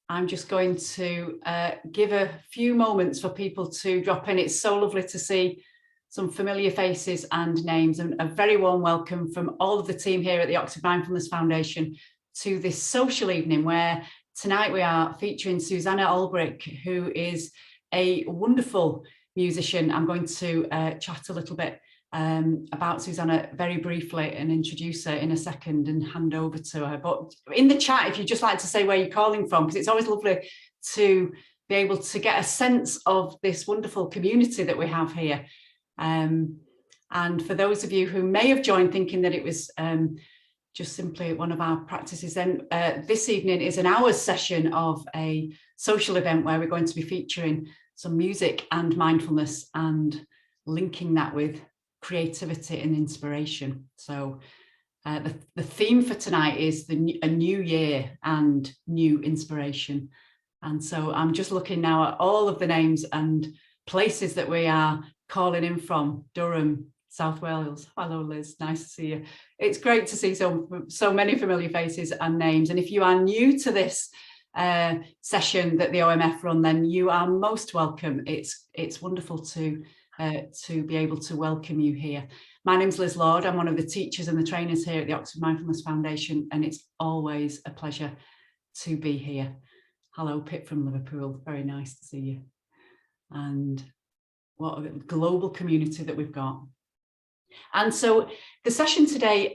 I'm just going to give a few moments for people to drop in. It's so lovely to see some familiar faces and names, and a very warm welcome from all of the team here at the Oxford Mindfulness Foundation to this social evening where tonight we are featuring Susanne Olbrich, who is a wonderful musician. I'm going to chat a little bit about Susanne very briefly and introduce her in a second and hand over to her. But in the chat, if you'd just like to say where you're calling from, because it's always lovely to be able to get a sense of this wonderful community that we have here. And for those of you who may have joined thinking that it was just simply one of our practices, then this evening is an hour's session of a social event where we're going to be featuring some music and mindfulness and linking that with creativity and inspiration. So the theme for tonight is a new year and new inspiration. And so I'm just looking now at all of the names and places that we are calling in from. Durham, South Wales. Hello, Liz. Nice to see you. It's great to see so many familiar faces and names. And if you are new to this session that the OMF run, then you are most welcome. It's wonderful to be able to welcome you here. My name's Liz Lord. I'm one of the teachers and the trainers here at the Oxford Mindfulness Foundation, and it's always a pleasure to be here. Hello, Pip from Liverpool. Very nice to see you. And what a global community that we've got. And so the session today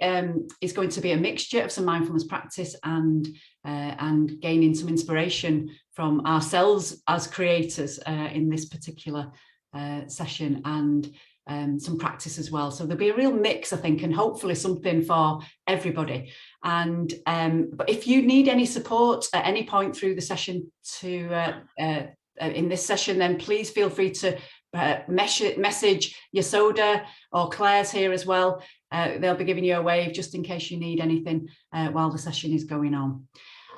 is going to be a mixture of some mindfulness practice and gaining some inspiration from ourselves as creators in this particular session, and some practice as well. So there'll be a real mix, I think, and hopefully something for everybody. And but if you need any support at any point through the session in this session, then please feel free to message Yasoda or Claire's here as well. They'll be giving you a wave just in case you need anything while the session is going on.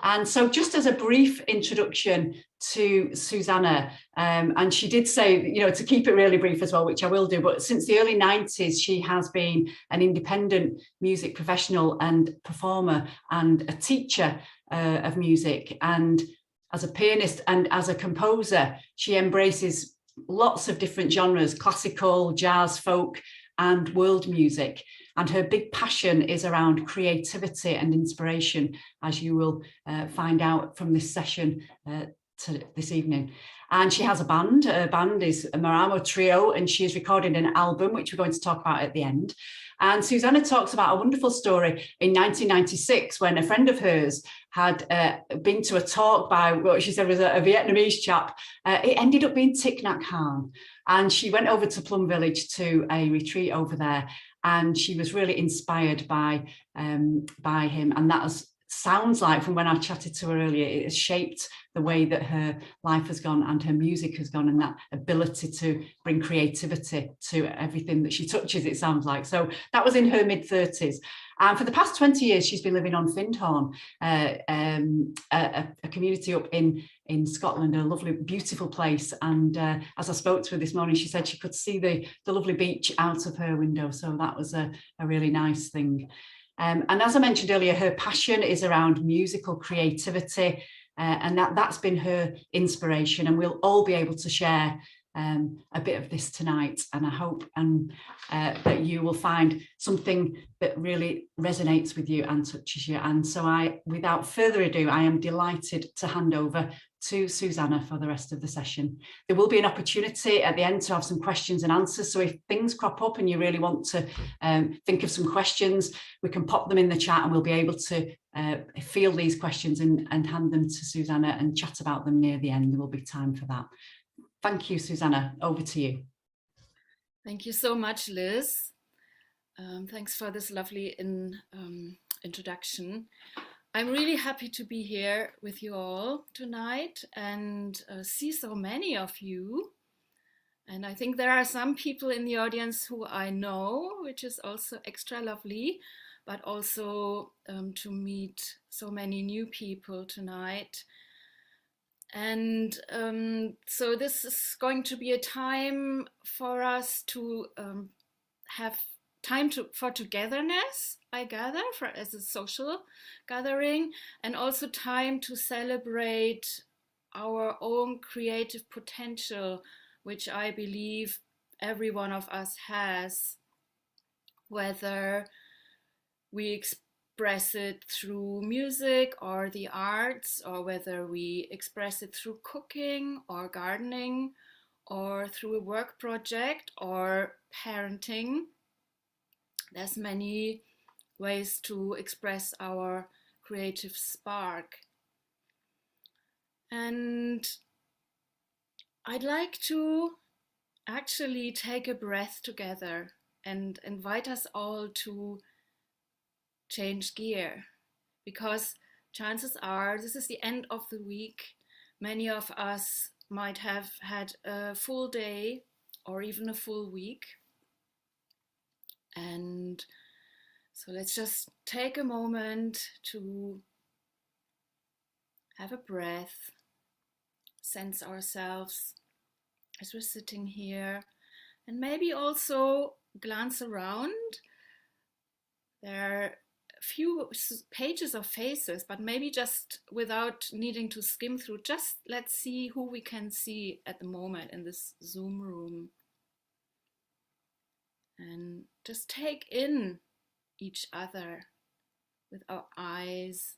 And so just as a brief introduction to Susanne, and she did say, you know, to keep it really brief as well, which I will do, but since the early 90s, she has been an independent music professional and performer and a teacher of music. And as a pianist and as a composer, she embraces lots of different genres: classical, jazz, folk, and world music. And her big passion is around creativity and inspiration, as you will find out from this session this evening. And she has a band. Her band is a Maramo Trio, and she has recorded an album, which we're going to talk about at the end. And Susanne talks about a wonderful story in 1996 when a friend of hers had been to a talk by what she said was a Vietnamese chap. It ended up being Thich Nhat Hanh. And she went over to Plum Village to a retreat over there. And she was really inspired by him. And that sounds like, from when I chatted to her earlier, it has shaped the way that her life has gone and her music has gone, and that ability to bring creativity to everything that she touches, it sounds like. So that was in her mid-30s. And for the past 20 years, she's been living on Findhorn, a community up in Scotland, a lovely, beautiful place. And as I spoke to her this morning, she said she could see the lovely beach out of her window. So that was a really nice thing. And as I mentioned earlier, her passion is around musical creativity, and that's been her inspiration. And we'll all be able to share a bit of this tonight. And I hope that you will find something that really resonates with you and touches you. And so without further ado, I am delighted to hand over to Susanne for the rest of the session. There will be an opportunity at the end to have some questions and answers. So if things crop up and you really want to think of some questions, we can pop them in the chat and we'll be able to field these questions and hand them to Susanne and chat about them near the end. There will be time for that. Thank you, Susanne. Over to you. Thank you so much, Liz. Thanks for this lovely introduction. I'm really happy to be here with you all tonight and see so many of you. And I think there are some people in the audience who I know, which is also extra lovely, but also to meet so many new people tonight. And so this is going to be a time for us to have time for togetherness, I gather, as a social gathering, and also time to celebrate our own creative potential, which I believe every one of us has, whether we express it through music or the arts, or whether we express it through cooking or gardening, or through a work project or parenting. There's many ways to express our creative spark. And I'd like to actually take a breath together and invite us all to change gear, because chances are this is the end of the week. Many of us might have had a full day or even a full week. And so let's just take a moment to have a breath, sense ourselves as we're sitting here, and maybe also glance around. There are a few pages of faces, but maybe just without needing to skim through, just let's see who we can see at the moment in this Zoom room. And just take in each other with our eyes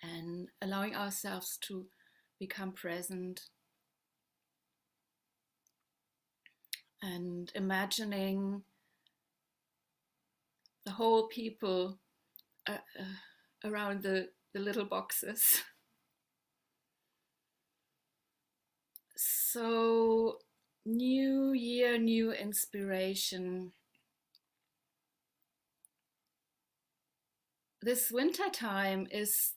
and allowing ourselves to become present and imagining the whole people around the little boxes. So, new year, new inspiration. This winter time is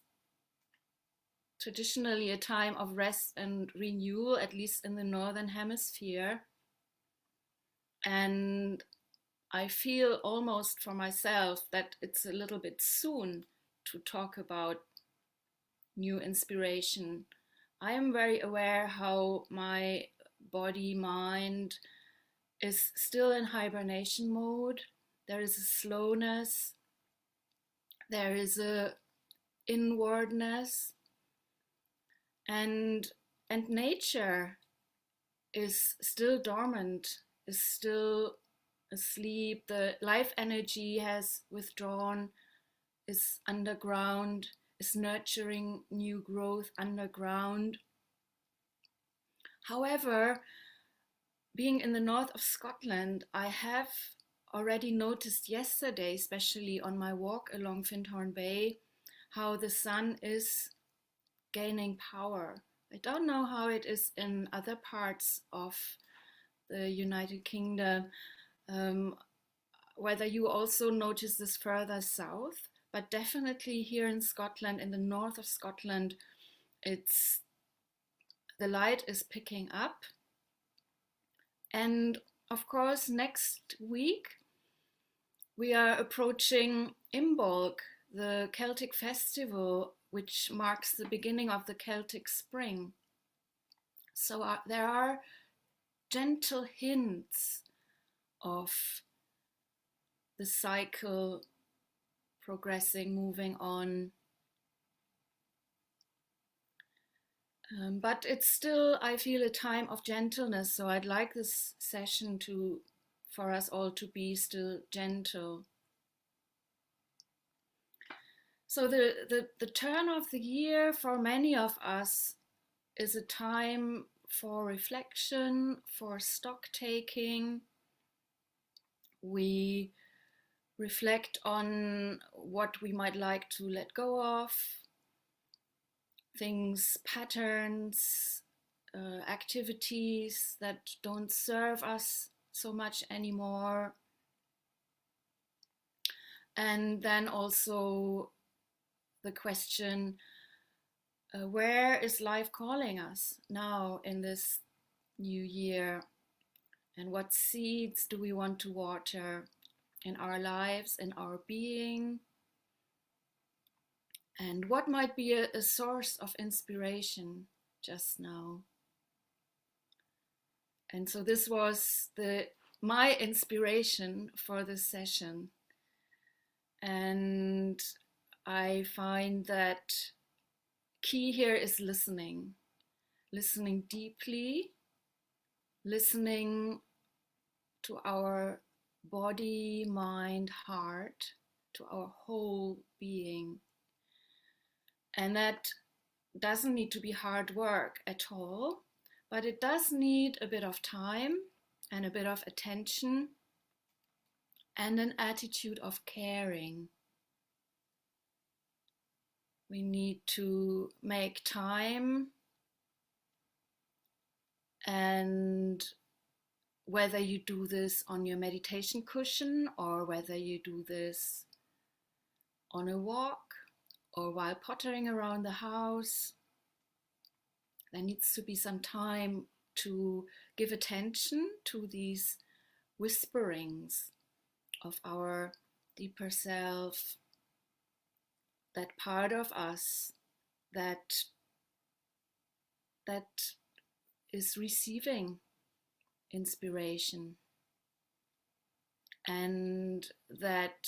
traditionally a time of rest and renewal, at least in the Northern Hemisphere. And I feel almost for myself that it's a little bit soon to talk about new inspiration. I am very aware how my body, mind is still in hibernation mode. There is a slowness, there is a inwardness, and nature is still dormant, is still asleep. The life energy has withdrawn, is underground, is nurturing new growth underground. However, being in the north of Scotland, I have already noticed yesterday, especially on my walk along Findhorn Bay, how the sun is gaining power. I don't know how it is in other parts of the United Kingdom, whether you also notice this further south, but definitely here in Scotland, in the north of Scotland, the light is picking up. And of course, next week, we are approaching Imbolc, the Celtic festival, which marks the beginning of the Celtic spring. So there are gentle hints of the cycle progressing, moving on. But it's still, I feel, a time of gentleness. So I'd like this session for us all to be still gentle. So the turn of the year for many of us is a time for reflection, for stock taking. We reflect on what we might like to let go of, things, patterns, activities that don't serve us so much anymore. And then also the question, where is life calling us now in this new year? And what seeds do we want to water in our lives, in our being? And what might be a source of inspiration just now? And so this was the my inspiration for this session. And I find that key here is listening deeply, listening to our body, mind, heart, to our whole being. And that doesn't need to be hard work at all, but it does need a bit of time and a bit of attention and an attitude of caring. We need to make time, and whether you do this on your meditation cushion or whether you do this on a walk or while pottering around the house, there needs to be some time to give attention to these whisperings of our deeper self, that part of us that is receiving inspiration, and that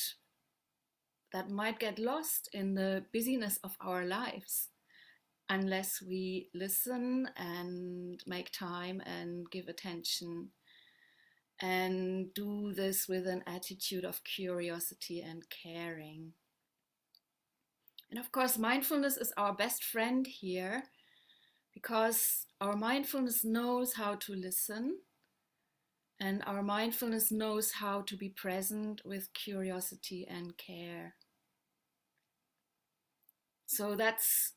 might get lost in the busyness of our lives unless we listen and make time and give attention and do this with an attitude of curiosity and caring. And of course, mindfulness is our best friend here, because our mindfulness knows how to listen, and our mindfulness knows how to be present with curiosity and care. So that's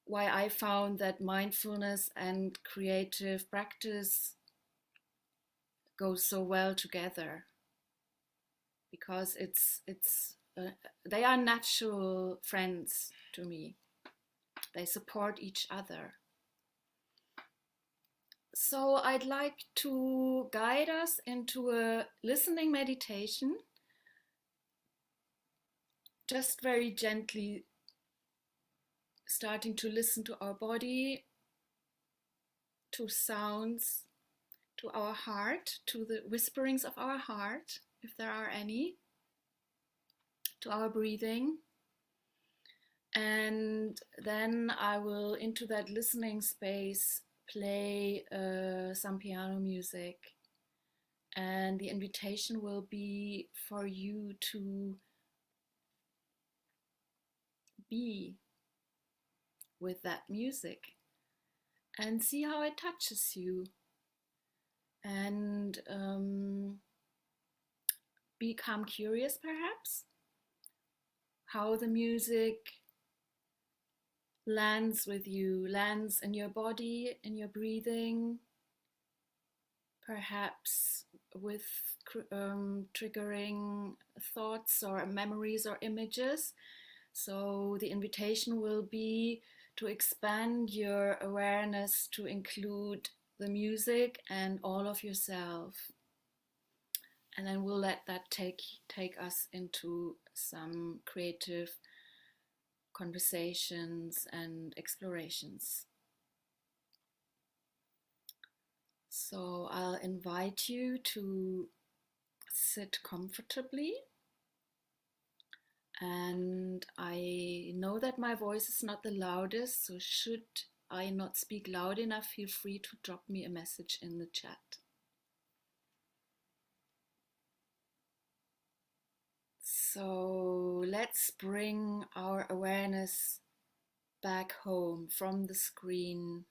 why I found that mindfulness and creative practice go so well together, because they are natural friends to me. They support each other. So I'd like to guide us into a listening meditation, just very gently starting to listen to our body, to sounds, to our heart, to the whisperings of our heart, if there are any, to our breathing. And then I will, into that listening space, play some piano music. And the invitation will be for you to be with that music and see how it touches you, and become curious perhaps how the music lands with you, lands in your body, in your breathing, perhaps with triggering thoughts or memories or images. So the invitation will be to expand your awareness to include the music and all of yourself. And then we'll let that take us into some creative conversations and explorations. So I'll invite you to sit comfortably. And I know that my voice is not the loudest, so should I not speak loud enough, feel free to drop me a message in the chat. So let's bring our awareness back home from the screen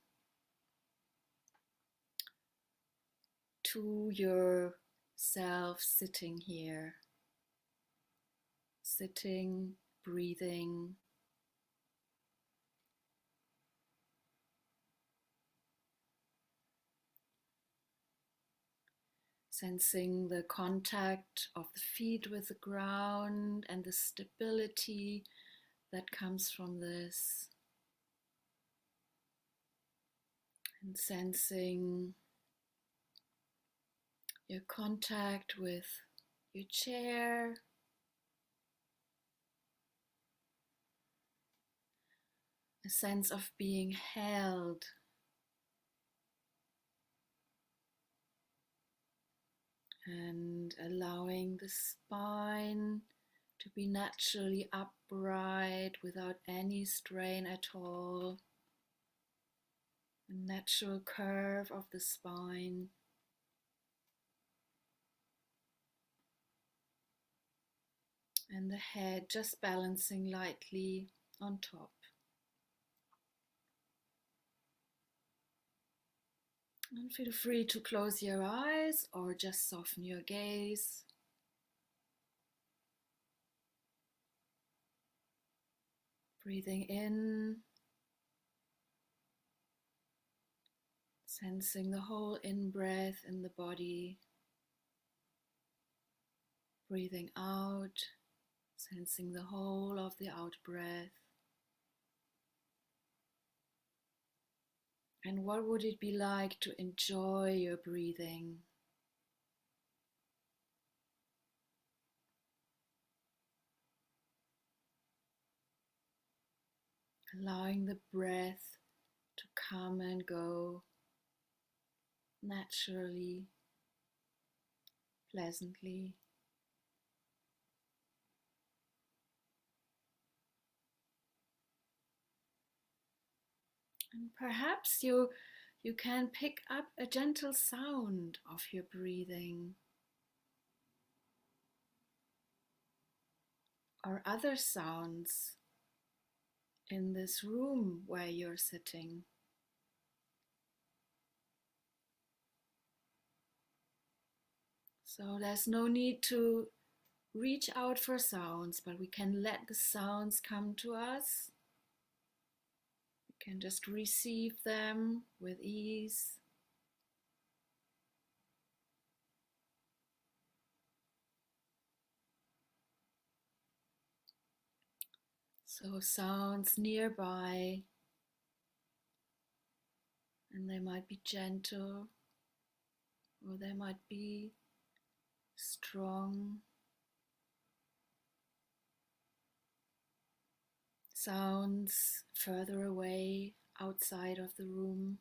to yourself sitting here. Sitting, breathing, sensing the contact of the feet with the ground and the stability that comes from this, and sensing your contact with your chair, a sense of being held, and allowing the spine to be naturally upright without any strain at all. The natural curve of the spine. And the head just balancing lightly on top. And feel free to close your eyes or just soften your gaze. Breathing in, sensing the whole in-breath in the body. Breathing out, sensing the whole of the out-breath. And what would it be like to enjoy your breathing? Allowing the breath to come and go naturally, pleasantly. And perhaps you can pick up a gentle sound of your breathing, or other sounds in this room where you're sitting. So there's no need to reach out for sounds, but we can let the sounds come to us. We can just receive them with ease. So sounds nearby, and they might be gentle, or they might be strong. Sounds further away, outside of the room,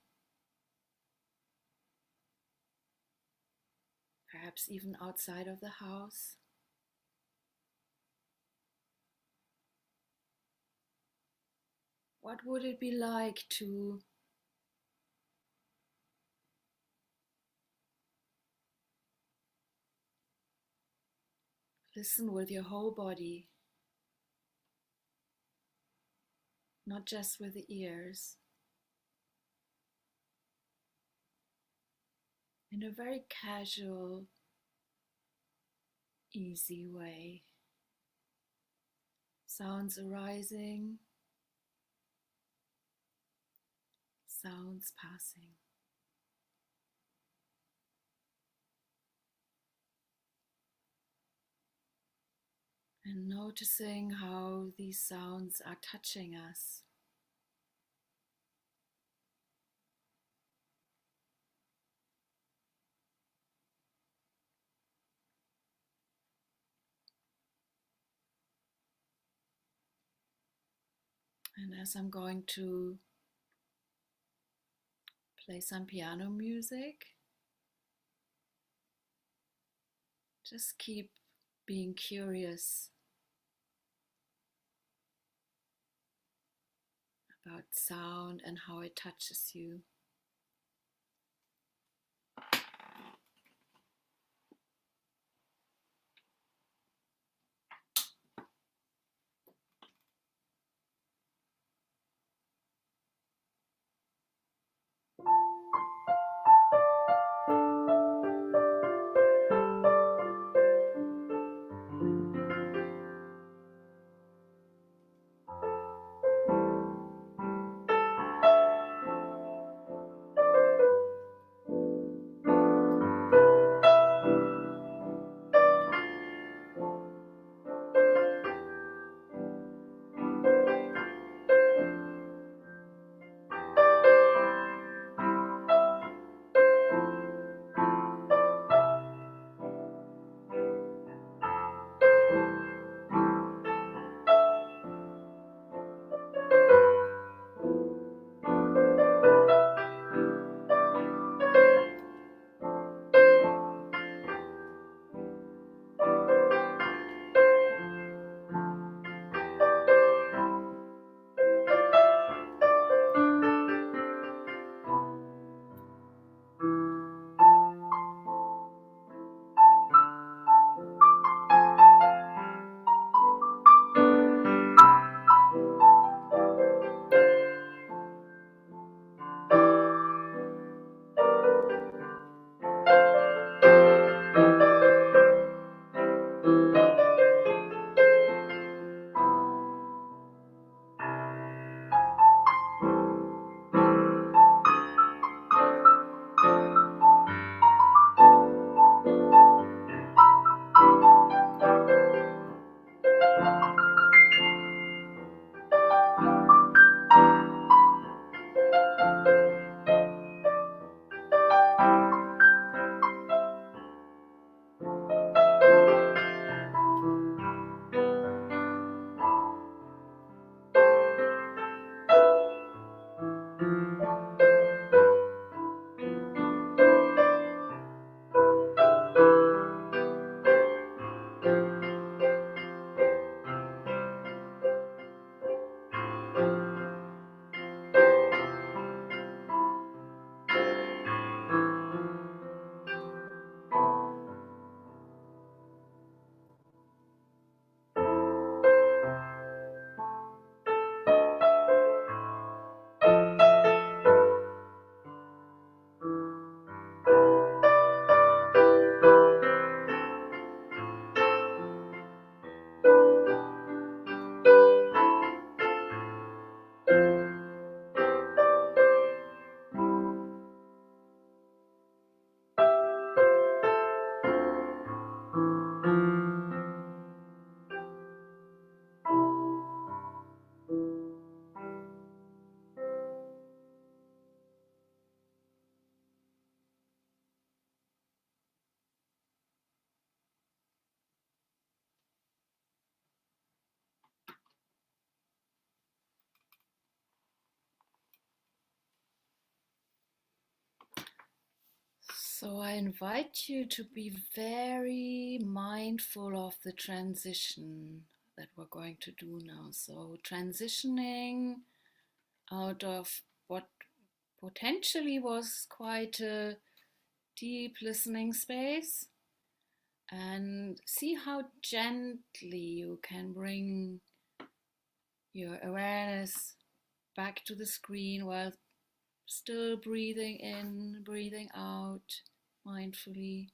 perhaps even outside of the house. What would it be like to listen with your whole body, not just with the ears, in a very casual, easy way? Sounds arising, sounds passing. And noticing how these sounds are touching us. And as I'm going to play some piano music, just keep being curious about sound and how it touches you. So I invite you to be very mindful of the transition that we're going to do now. So transitioning out of what potentially was quite a deep listening space, and see how gently you can bring your awareness back to the screen while still breathing in, breathing out mindfully.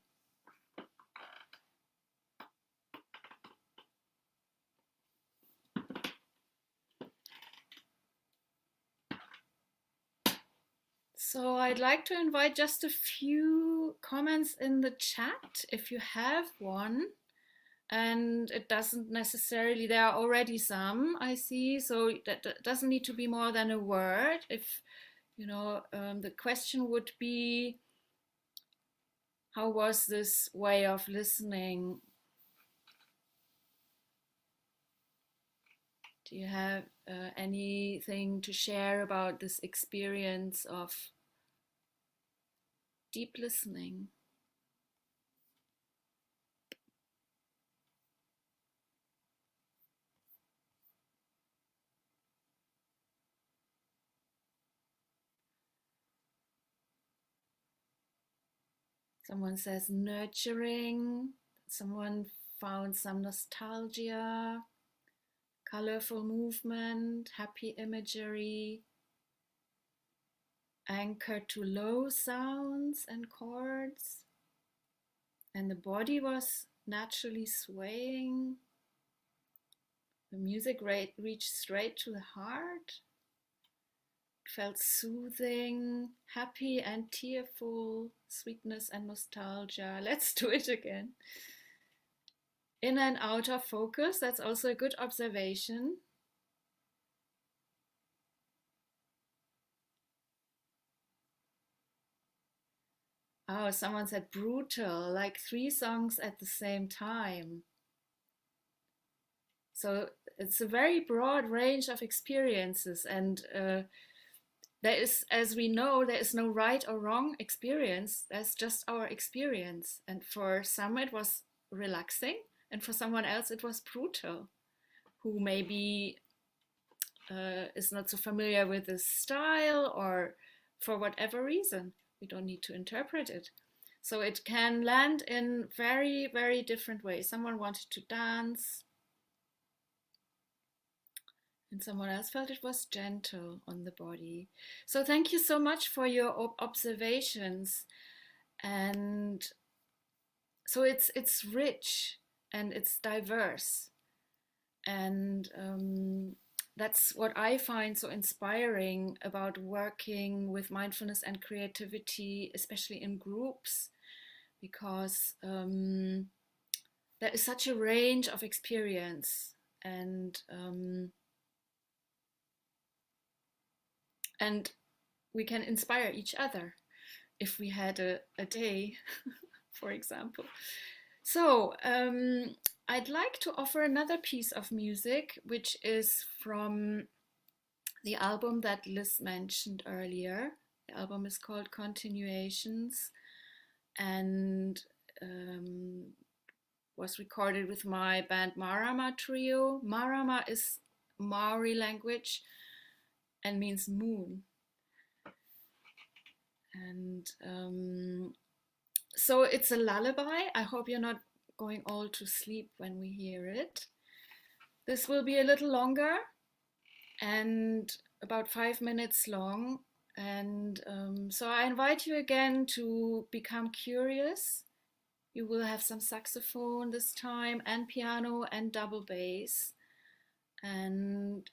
So I'd like to invite just a few comments in the chat if you have one. And it doesn't necessarily, there are already some I see, so that doesn't need to be more than a word. If, you know, the question would be, how was this way of listening? Do you have anything to share about this experience of deep listening? Someone says nurturing, someone found some nostalgia, colorful movement, happy imagery, anchored to low sounds and chords, and the body was naturally swaying. The music reached straight to the heart. It felt soothing, happy and tearful, sweetness and nostalgia. Let's do it again. In and out of focus, that's also a good observation. Oh, someone said brutal, like 3 songs at the same time. So it's a very broad range of experiences, and there is, as we know, there is no right or wrong experience. That's just our experience. And for some it was relaxing, and for someone else it was brutal, who maybe is not so familiar with this style, or for whatever reason. We don't need to interpret it. So it can land in very, very different ways. Someone wanted to dance, and someone else felt it was gentle on the body. So thank you so much for your observations. And so it's rich and it's diverse. And that's what I find so inspiring about working with mindfulness and creativity, especially in groups, because there is such a range of experience, and we can inspire each other if we had a day, for example. So I'd like to offer another piece of music, which is from the album that Liz mentioned earlier. The album is called Continuations, and was recorded with my band Marama Trio. Marama is Maori language and means moon. And so it's a lullaby. I hope you're not going all to sleep when we hear it. This will be a little longer and about 5 minutes long. And so I invite you again to become curious. You will have some saxophone this time, and piano and double bass. And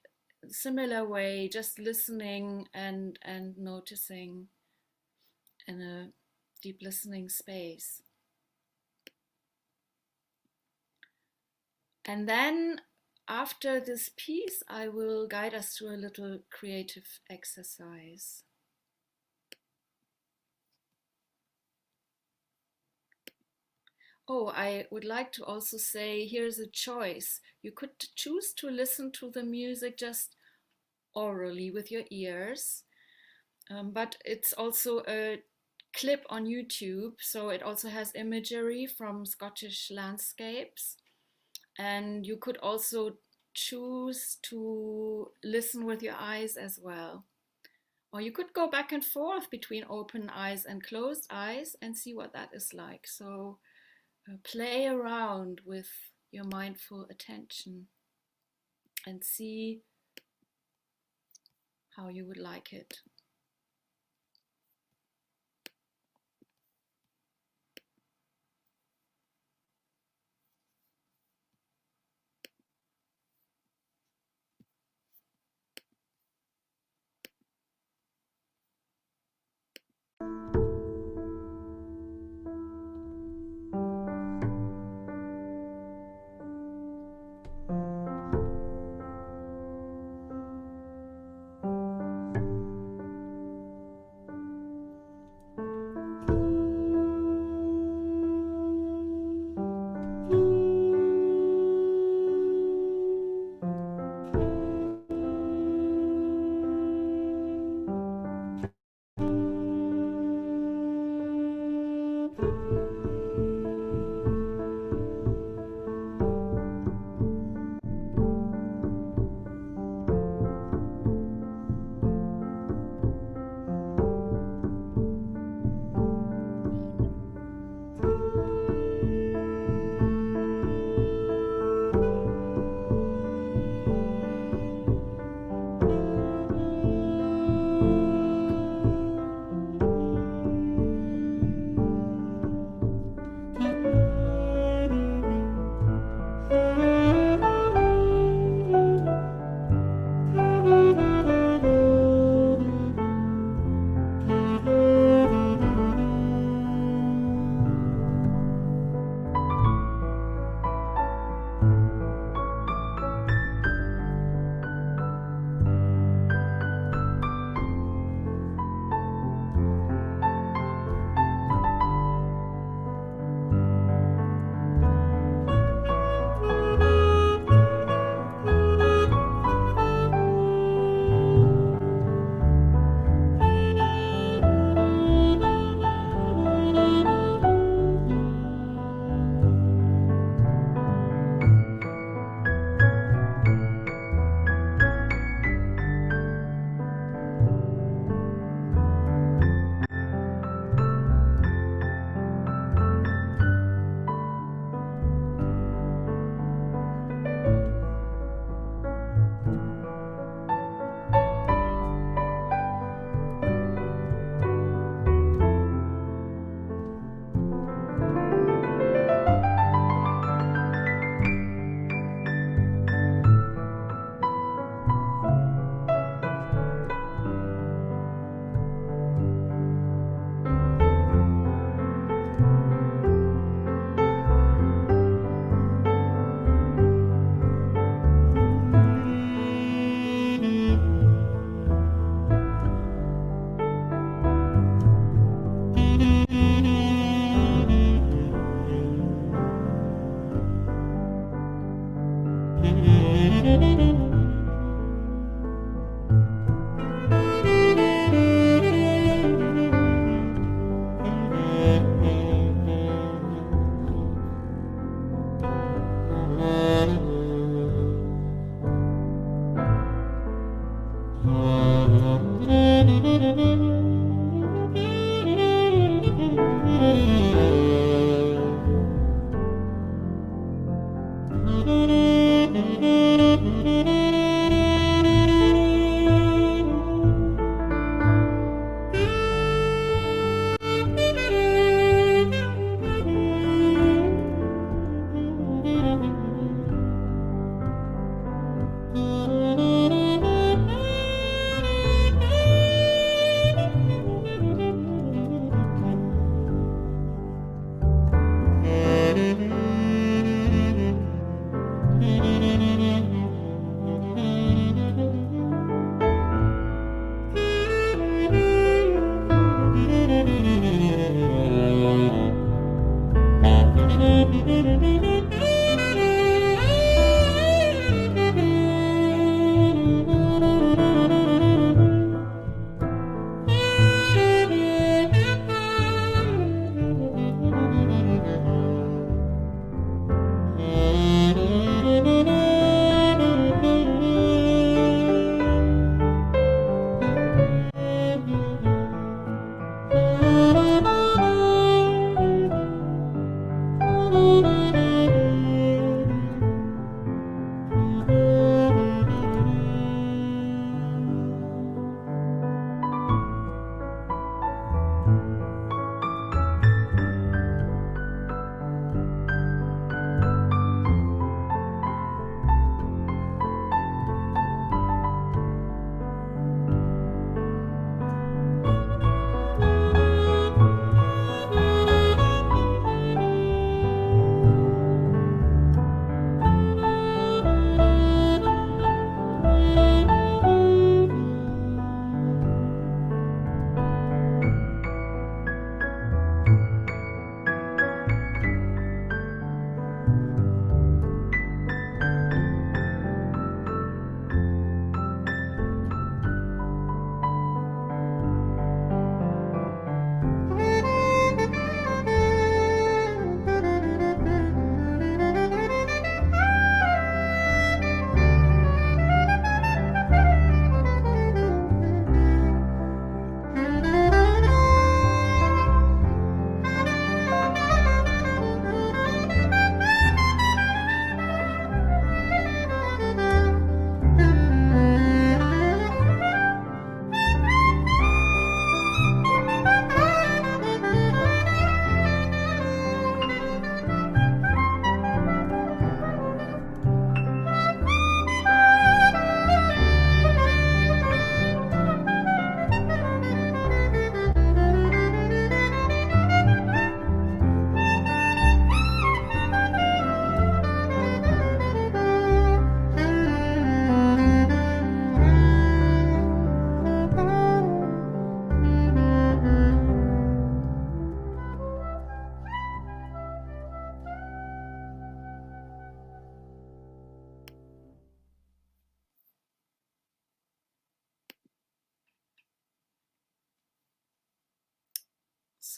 similar way, just listening and noticing in a deep listening space. And then after this piece, I will guide us through a little creative exercise. Oh, I would like to also say, here's a choice. You could choose to listen to the music just orally with your ears, but it's also a clip on YouTube. So it also has imagery from Scottish landscapes. And you could also choose to listen with your eyes as well. Or you could go back and forth between open eyes and closed eyes and see what that is like. So play around with your mindful attention and see how you would like it.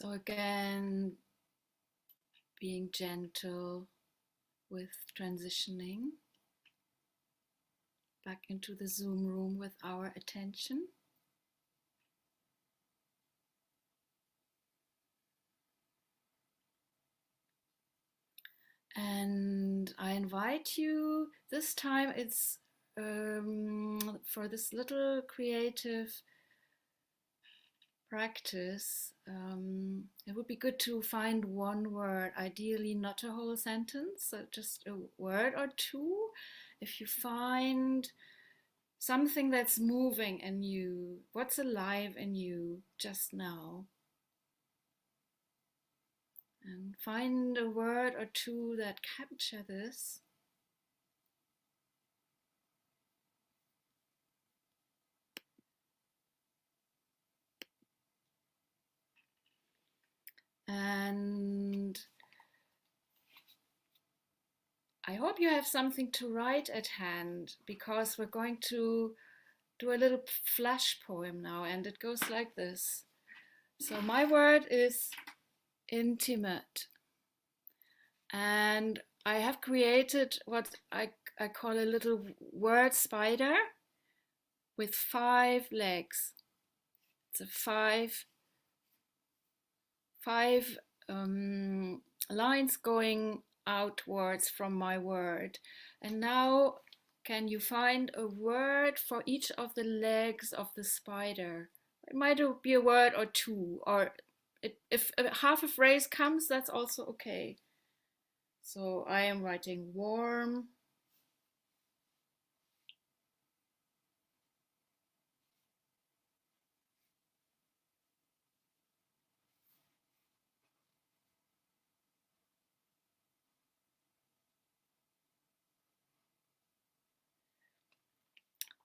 So again, being gentle with transitioning back into the Zoom room with our attention. And I invite you, this time it's for this little creative practice, it would be good to find one word, ideally not a whole sentence, so just a word or two. If you find something that's moving in you, what's alive in you just now, and find a word or two that capture this. And I hope you have something to write at hand, because we're going to do a little flash poem now, and it goes like this. So my word is intimate, and I have created what I call a little word spider with 5 legs. It's a five lines going outwards from my word. And now, can you find a word for each of the legs of the spider? It might be a word or two, or if half a phrase comes, that's also okay. So I am writing warm,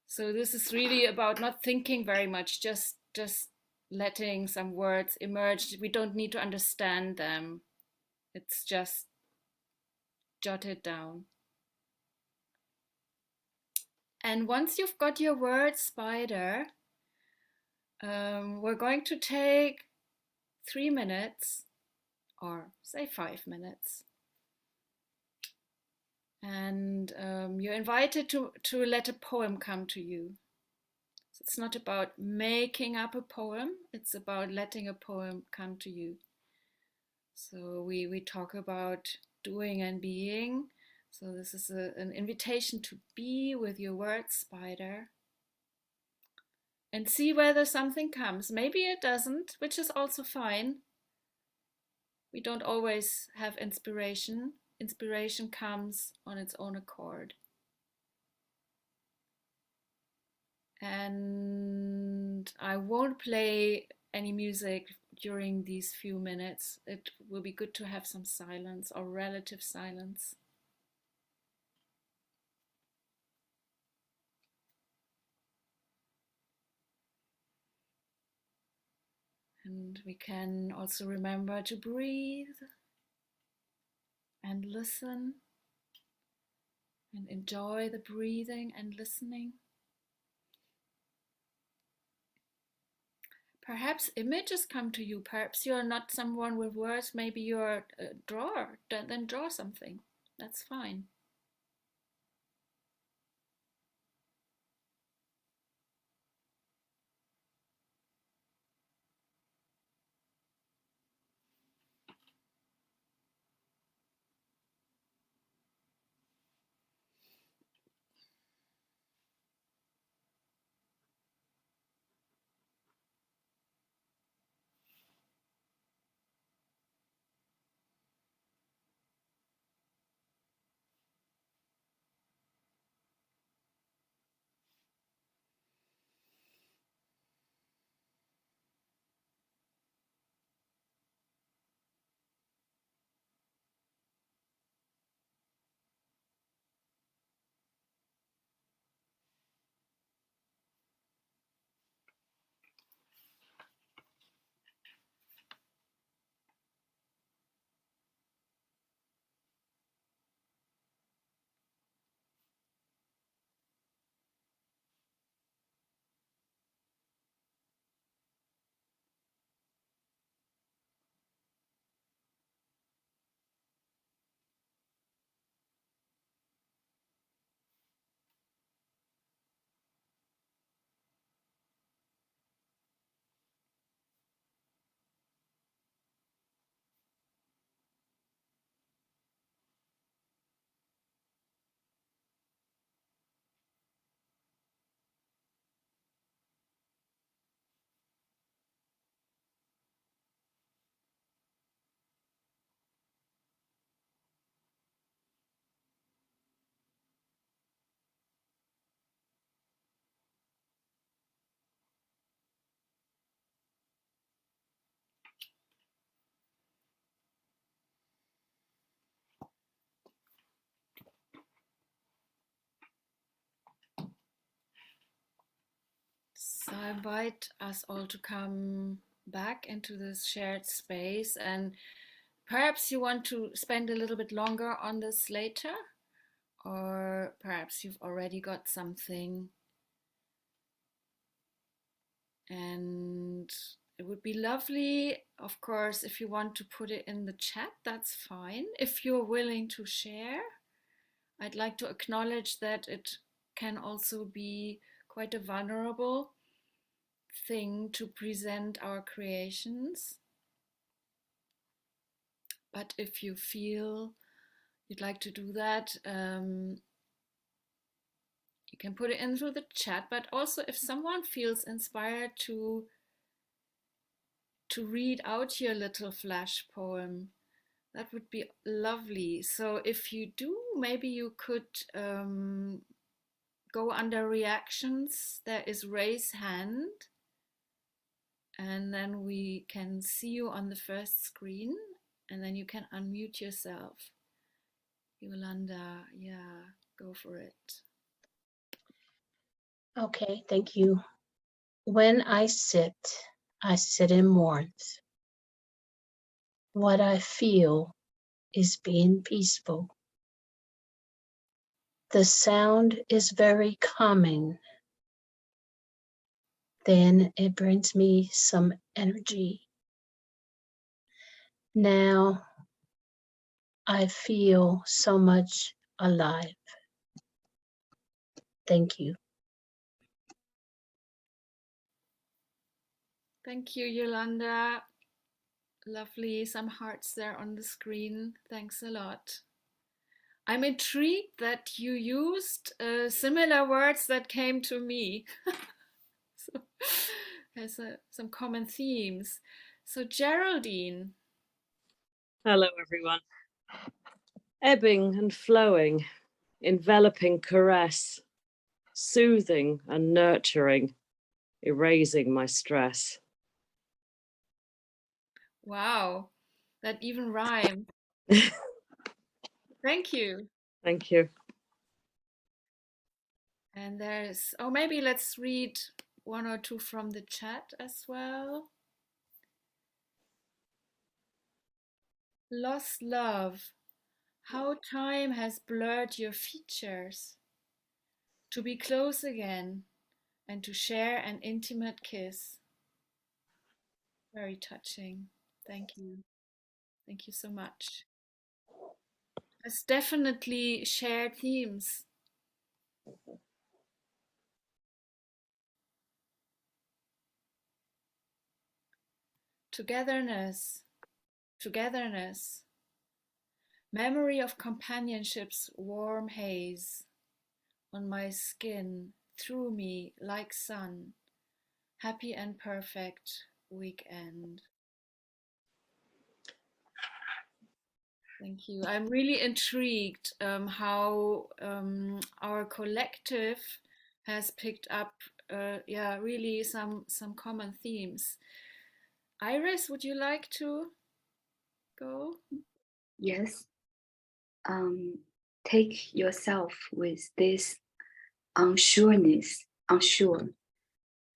so this is really about not thinking very much, just letting some words emerge. We don't need to understand them. It's just jotted down. And once you've got your word spider, we're going to take 3 minutes, or say 5 minutes. And you're invited to let a poem come to you. So it's not about making up a poem, it's about letting a poem come to you. So we talk about doing and being. So this is an invitation to be with your word spider and see whether something comes. Maybe it doesn't, which is also fine. We don't always have inspiration. Inspiration comes on its own accord. And I won't play any music during these few minutes. It will be good to have some silence or relative silence. And we can also remember to breathe and listen and enjoy the breathing and listening. Perhaps images come to you. Perhaps you're not someone with words. Maybe you're a drawer. Then draw something. That's fine. I invite us all to come back into this shared space, and perhaps you want to spend a little bit longer on this later, or perhaps you've already got something, and it would be lovely, of course, if you want to put it in the chat, that's fine. If you're willing to share, I'd like to acknowledge that it can also be quite a vulnerable thing to present our creations. But if you feel you'd like to do that, you can put it in through the chat. But also, if someone feels inspired to read out your little flash poem, that would be lovely. So if you do, maybe you could go under reactions. There is raise hand, and then we can see you on the first screen, and then you can unmute yourself. Yolanda, yeah, go for it. Okay, thank you. When I sit in warmth. What I feel is being peaceful. The sound is very calming. Then it brings me some energy. Now I feel so much alive. Thank you. Thank you, Yolanda. Lovely, some hearts there on the screen. Thanks a lot. I'm intrigued that you used similar words that came to me. So there's some common themes. So Geraldine. Hello, everyone. Ebbing and flowing, enveloping caress, soothing and nurturing, erasing my stress. Wow, that even rhymed. Thank you. Thank you. And there's, oh, maybe let's read one or two from the chat as well. Lost love, how time has blurred your features. To be close again and to share an intimate kiss. Very touching. Thank you. Thank you so much. There's definitely shared themes. Togetherness, togetherness. Memory of companionship's warm haze on my skin, through me like sun. Happy and perfect weekend. Thank you. I'm really intrigued how our collective has picked up, yeah, really some common themes. Iris, would you like to go? Yes. Take yourself with this unsureness, unsure.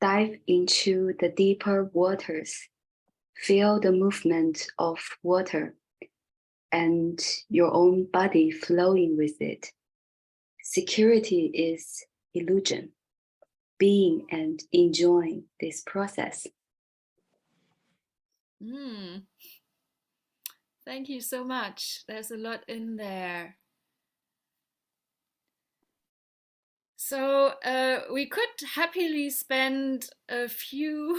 Dive into the deeper waters. Feel the movement of water and your own body flowing with it. Security is illusion. Being and enjoying this process. Thank you so much. There's a lot in there. So we could happily spend a few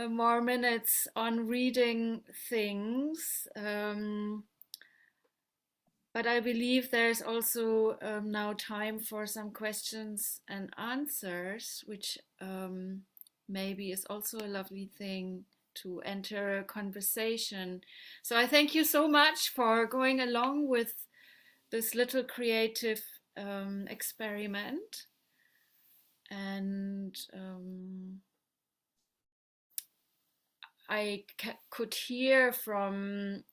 more minutes on reading things. But I believe there's also now time for some questions and answers, which maybe is also a lovely thing to enter a conversation. So I thank you so much for going along with this little creative experiment. And I could hear from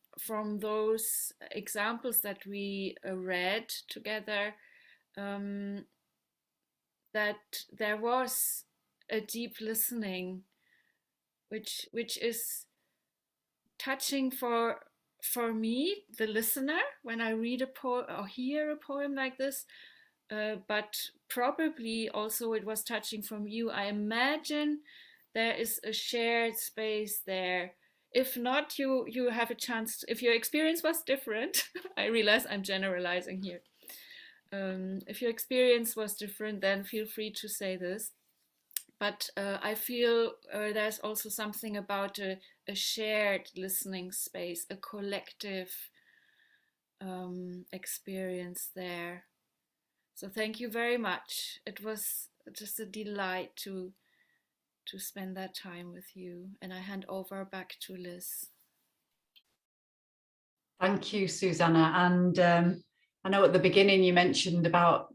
those examples that we read together that there was a deep listening, which is touching for me, the listener, when I read a poem or hear a poem like this. But probably also it was touching from you. I imagine there is a shared space there. If not, you have a chance if your experience was different. I realize I'm generalizing here. If your experience was different, then feel free to say this. But I feel there's also something about a shared listening space, a collective experience there. So thank you very much. It was just a delight to spend that time with you. And I hand over back to Liz. Thank you, Susanna. And I know at the beginning you mentioned about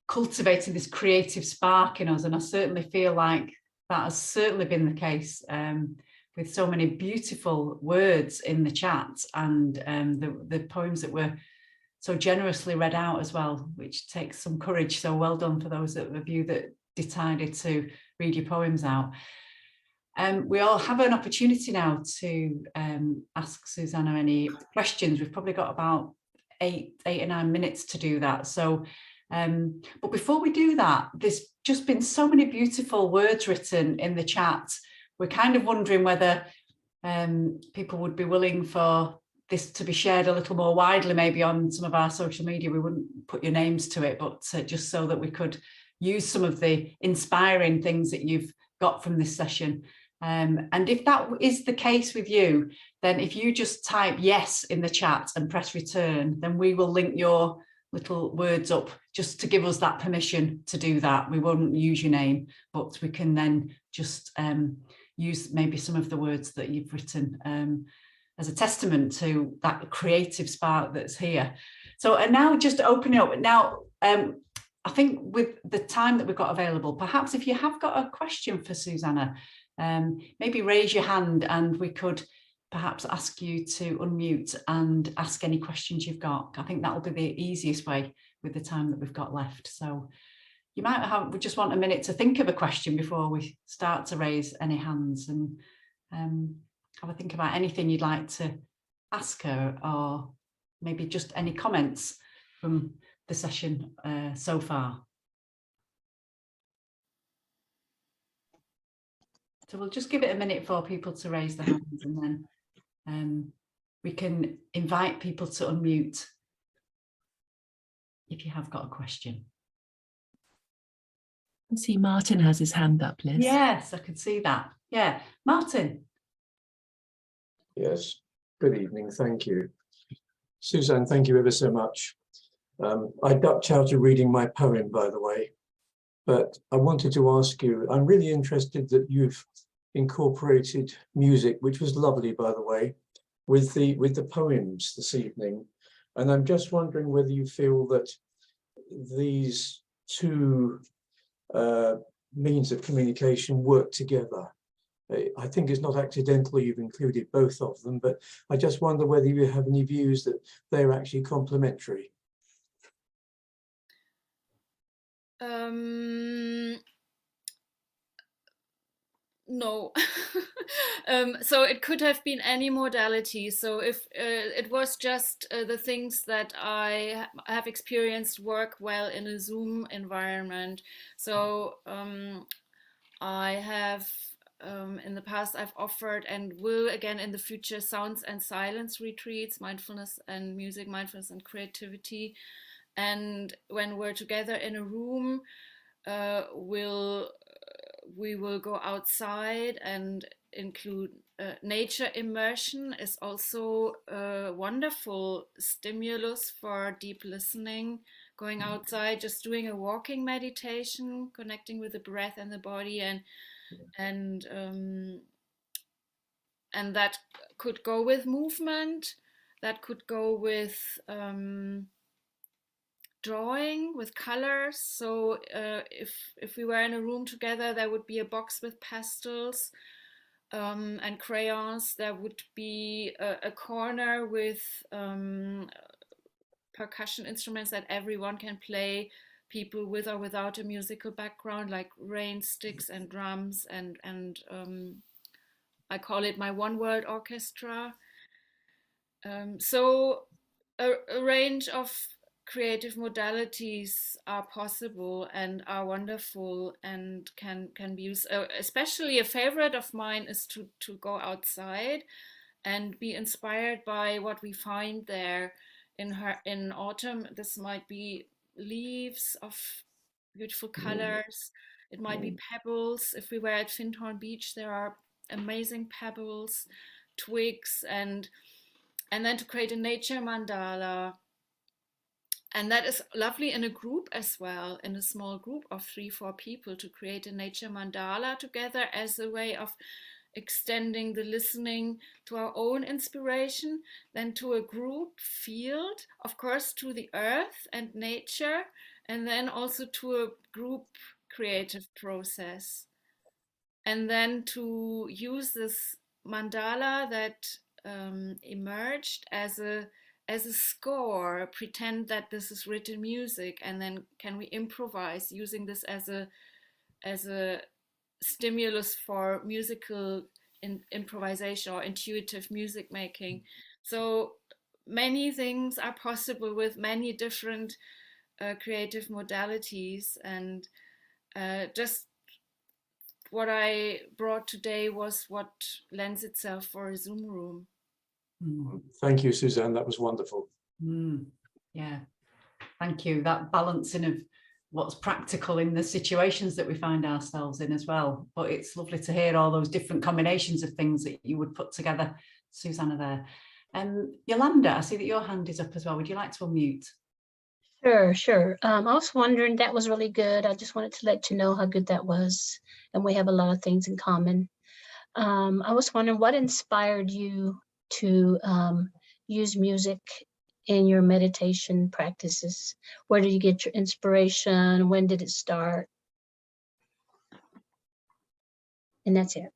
cultivating this creative spark in us, and I certainly feel like that has certainly been the case with so many beautiful words in the chat, and the poems that were so generously read out as well, which takes some courage. So well done for those of you that decided to read your poems out. We all have an opportunity now to ask Susanna any questions. We've probably got about 8 or 9 minutes to do that. So, but before we do that, there's just been so many beautiful words written in the chat. We're kind of wondering whether people would be willing for this to be shared a little more widely, maybe on some of our social media. We wouldn't put your names to it, but just so that we could use some of the inspiring things that you've got from this session. And if that is the case with you, then if you just type yes in the chat and press return, then we will link your little words up just to give us that permission to do that. We won't use your name, but we can then just use maybe some of the words that you've written as a testament to that creative spark that's here. So, and now just opening up now, I think with the time that we've got available, perhaps if you have got a question for Susanna, maybe raise your hand and we could perhaps ask you to unmute and ask any questions you've got. I think that will be the easiest way with the time that we've got left. So you might have, we just want a minute to think of a question before we start to raise any hands, and have a think about anything you'd like to ask her, or maybe just any comments from the session so far. So we'll just give it a minute for people to raise their hands, and then we can invite people to unmute if you have got a question. I see Martin has his hand up, Liz. Yes, I can see that. Yeah, Martin. Yes, good evening, thank you. Susanne, thank you ever so much. I ducked out of reading my poem, by the way, but I wanted to ask you, I'm really interested that you've incorporated music, which was lovely, by the way, with the poems this evening. And I'm just wondering whether you feel that these two means of communication work together. I think it's not accidental you've included both of them, but I just wonder whether you have any views that they're actually complementary. No. So it could have been any modality. So if it was just the things that I have experienced work well in a Zoom environment. So I have in the past I've offered and will again in the future sounds and silence retreats, mindfulness and music, mindfulness and creativity. And when we're together in a room, we will go outside and include nature immersion is also a wonderful stimulus for deep listening. Going outside, just doing a walking meditation, connecting with the breath and the body, and that could go with movement, that could go with drawing, with colors. So if we were in a room together, there would be a box with pastels and crayons. There would be a corner with percussion instruments that everyone can play people with or without a musical background, like rain sticks and drums, and I call it my one world orchestra. So a range of creative modalities are possible and are wonderful and can be used. Especially a favorite of mine is to go outside and be inspired by what we find there in autumn. This might be leaves of beautiful colors. It might be pebbles. If we were at Findhorn Beach, there are amazing pebbles, twigs, and then to create a nature mandala. And that is lovely in a group as well, in a small group of 3-4 people, to create a nature mandala together as a way of extending the listening to our own inspiration, then to a group field, of course, to the earth and nature, and then also to a group creative process. And then to use this mandala that emerged as a score, pretend that this is written music, and then can we improvise using this as a stimulus for musical improvisation or intuitive music making. So many things are possible with many different creative modalities, and just what I brought today was what lends itself for a Zoom room. Thank you, Susanne. That was wonderful. Yeah, thank you. That balancing of what's practical in the situations that we find ourselves in as well. But it's lovely to hear all those different combinations of things that you would put together, Susanna, there. Yolanda, I see that your hand is up as well. Would you like to unmute? Sure. I was wondering, that was really good. I just wanted to let you know how good that was. And we have a lot of things in common. I was wondering what inspired you to use music in your meditation practices? Where did you get your inspiration? When did it start? And that's it.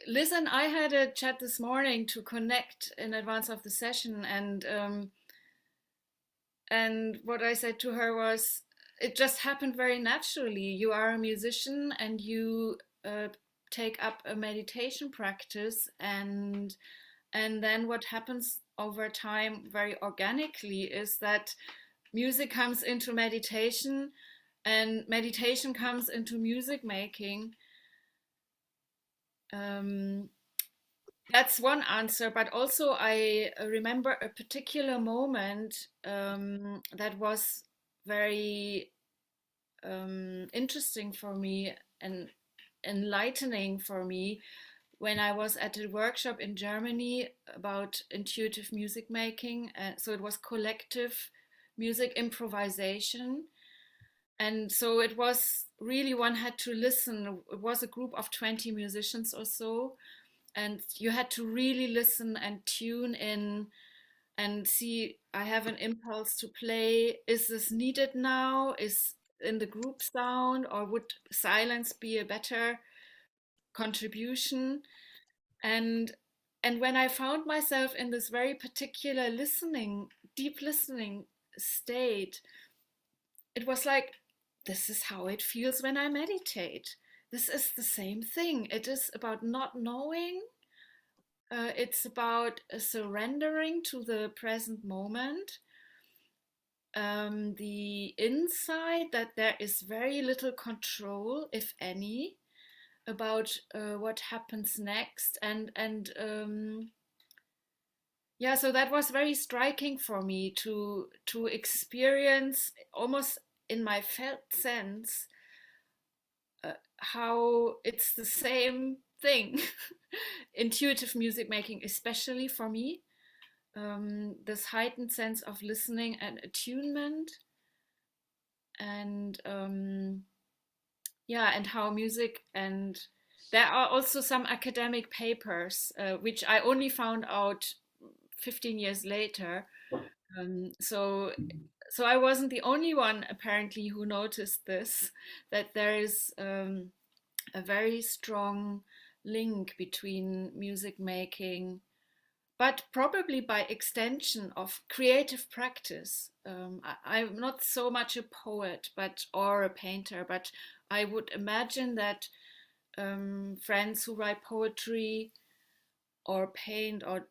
Liz and I had a chat this morning to connect in advance of the session, and what I said to her was, it just happened very naturally. You are a musician and you take up a meditation practice, and then what happens over time very organically is that music comes into meditation and meditation comes into music making. That's one answer, but also I remember a particular moment that was very interesting for me and enlightening for me when I was at a workshop in Germany about intuitive music making. So it was collective music improvisation. And so it was really, one had to listen. It was a group of 20 musicians or so. And you had to really listen and tune in and see, I have an impulse to play. Is this needed now? Is in the group sound, or would silence be a better contribution? And when I found myself in this very particular listening, deep listening state, it was like, this is how it feels when I meditate. This is the same thing. It is about not knowing. It's about surrendering to the present moment. The insight that there is very little control, if any, about what happens next. Yeah, so that was very striking for me to experience almost in my felt sense how it's the same thing. Intuitive music making, especially for me, this heightened sense of listening and attunement, and yeah, and how music, and there are also some academic papers which I only found out 15 years later. So I wasn't the only one apparently who noticed this, that there is a very strong link between music making but probably by extension of creative practice. I'm not so much a poet or a painter, but I would imagine that friends who write poetry or paint or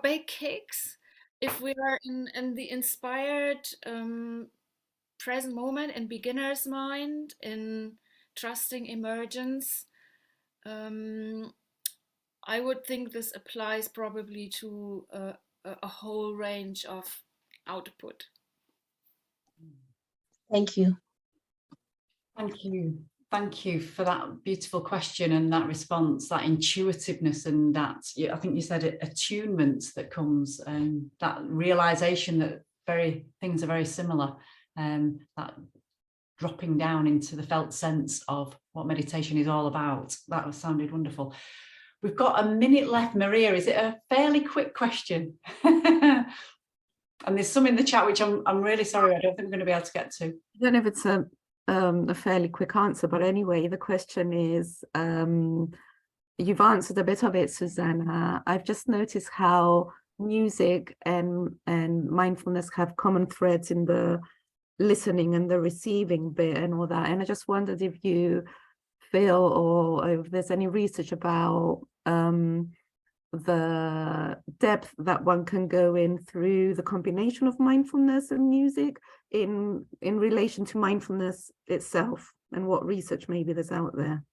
bake cakes, if we are in the inspired present moment, in beginner's mind, in trusting emergence, I would think this applies probably to a whole range of output. Thank you. Thank you. Thank you for that beautiful question and that response, that intuitiveness and that, I think you said, attunement that comes, and that realization that things are very similar, that dropping down into the felt sense of what meditation is all about. That sounded wonderful. We've got a minute left. Maria, is it a fairly quick question? And there's some in the chat which I'm really sorry, I don't think we're going to be able to get to. I don't know if it's a fairly quick answer, but anyway, the question is, you've answered a bit of it, Susanna. I've just noticed how music and mindfulness have common threads in the listening and the receiving bit and all that. And I just wondered if you feel, or if there's any research about the depth that one can go in through the combination of mindfulness and music in relation to mindfulness itself, and what research maybe there's out there.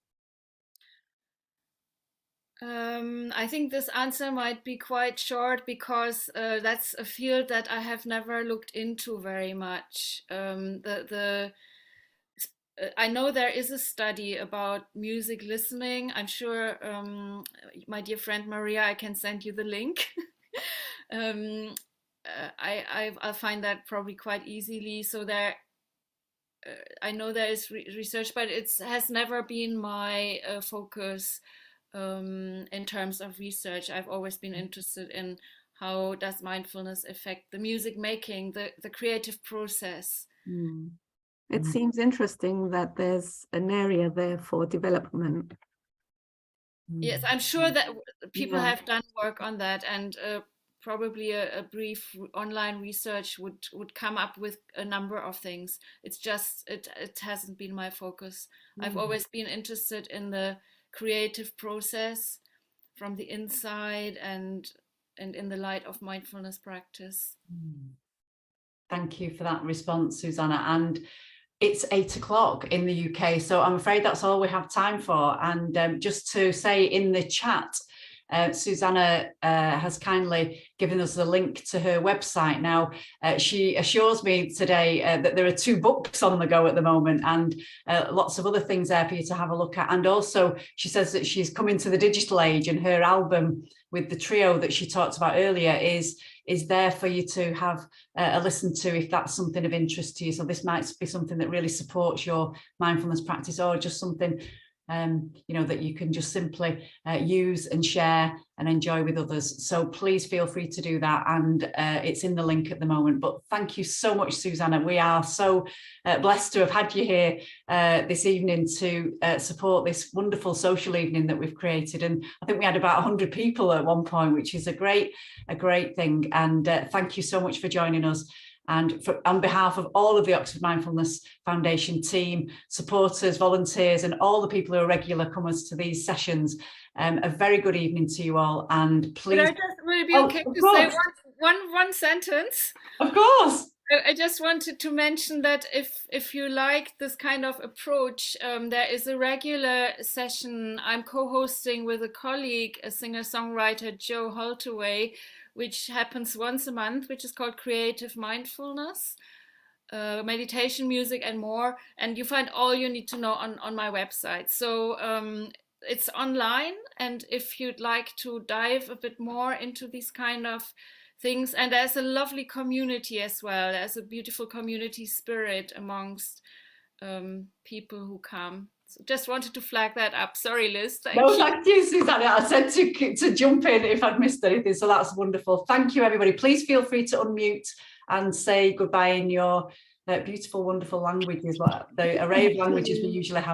I think this answer might be quite short, because that's a field that I have never looked into very much. I know there is a study about music listening. I'm sure, my dear friend Maria, I can send you the link. I'll find that probably quite easily. So there, I know there is research, but it has never been my focus in terms of research. I've always been interested in how does mindfulness affect the music making, the creative process. It seems interesting that there's an area there for development. Yes, I'm sure that people have done work on that, and probably a brief online research would come up with a number of things. It's just it hasn't been my focus. I've always been interested in the creative process from the inside and in the light of mindfulness practice. Thank you for that response, Susanna. And it's 8 o'clock in the UK, so I'm afraid that's all we have time for. And just to say, in the chat, Susanna has kindly given us a link to her website. Now, she assures me today that there are 2 books on the go at the moment, and lots of other things there for you to have a look at. And also, she says that she's come into the digital age, and her album with the trio that she talked about earlier is there for you to have a listen to if that's something of interest to you. So this might be something that really supports your mindfulness practice, or just something that you can just simply use and share and enjoy with others. So please feel free to do that, and it's in the link at the moment. But thank you so much, Susanna. We are so blessed to have had you here this evening to support this wonderful social evening that we've created. And I think we had about 100 people at one point, which is a great thing. And thank you so much for joining us. And on behalf of all of the Oxford Mindfulness Foundation team, supporters, volunteers, and all the people who are regular comers to these sessions, a very good evening to you all. And please, would it be okay to say one sentence? Of course. I just wanted to mention that if you like this kind of approach, there is a regular session I'm co-hosting with a colleague, a singer-songwriter, Joe Holtaway, which happens once a month, which is called Creative Mindfulness, meditation, music, and more. And you find all you need to know on my website. So it's online. And if you'd like to dive a bit more into these kind of things, and there's a lovely community as well. There's a beautiful community spirit amongst people who come. So just wanted to flag that up. Sorry, Liz. Thank you, Susanna. I said to jump in if I'd missed anything, so that's wonderful. Thank you, everybody. Please feel free to unmute and say goodbye in your beautiful, wonderful languages, the array of languages we usually have.